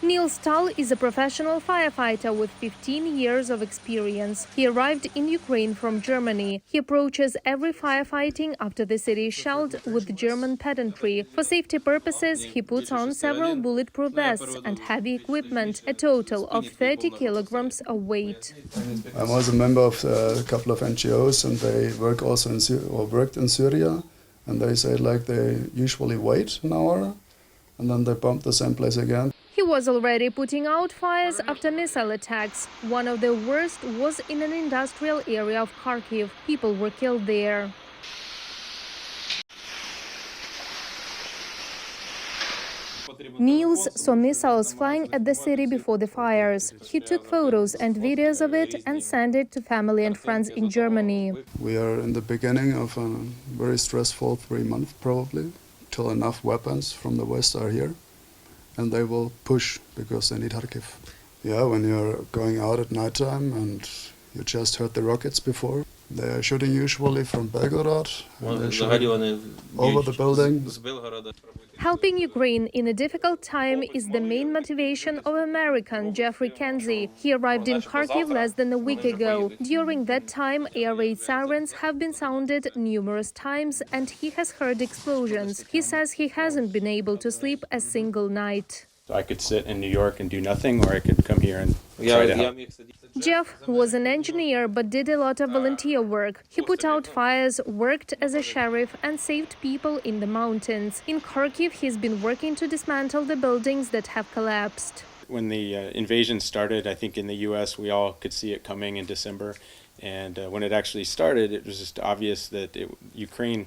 Neil Stahl is a professional firefighter with 15 years of experience. He arrived in Ukraine from Germany. He approaches every firefighting after the city is shelled with German pedantry. For safety purposes, he puts on several bulletproof vests and heavy equipment, a total of 30 kilograms of weight. I was a member of a couple of NGOs, and they work also worked in Syria, and they say like they usually wait an hour, and then they bomb the same place again. He was already putting out fires after missile attacks. One of the worst was in an industrial area of Kharkiv. People were killed there. Niels saw missiles flying at the city before the fires. He took photos and videos of it and sent it to family and friends in Germany. We are in the beginning of a very stressful 3 months probably, till enough weapons from the West are here. And they will push because they need Kharkiv. Yeah, when you're going out at nighttime and you just heard the rockets before, they are shooting usually from Belgorod, and they're shooting over the building. Helping Ukraine in a difficult time is the main motivation of American Jeffrey Kenzie. He arrived in Kharkiv less than a week ago. During that time, air raid sirens have been sounded numerous times and he has heard explosions. He says he hasn't been able to sleep a single night. I could sit in New York and do nothing, or I could come here and try to help. Jeff was an engineer but did a lot of volunteer work. He put out fires, worked as a sheriff and saved people in the mountains. In Kharkiv, he's been working to dismantle the buildings that have collapsed. When the invasion started, I think in the U.S. we all could see it coming in December. And when it actually started, it was just obvious that Ukraine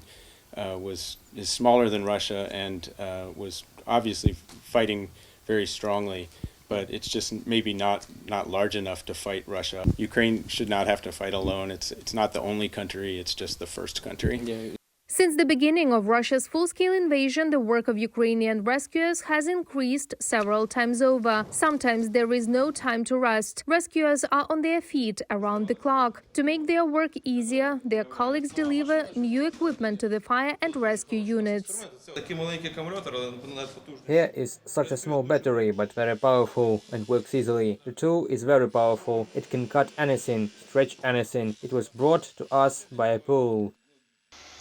is smaller than Russia and was obviously fighting very strongly, but it's just maybe not large enough to fight Russia. Ukraine should not have to fight alone. It's not the only country, it's just the first country. Yeah. Since the beginning of Russia's full-scale invasion, the work of Ukrainian rescuers has increased several times over. Sometimes there is no time to rest. Rescuers are on their feet around the clock. To make their work easier, their colleagues deliver new equipment to the fire and rescue units. Here is such a small battery, but very powerful and works easily. The tool is very powerful. It can cut anything, stretch anything. It was brought to us by a pull.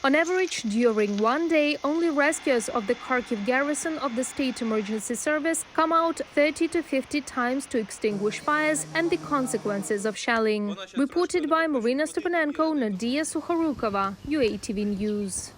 On average, during one day, only rescuers of the Kharkiv garrison of the State Emergency Service come out 30 to 50 times to extinguish fires and the consequences of shelling. Reported by Marina Stepanenko, Nadia Sukharukova, UATV News.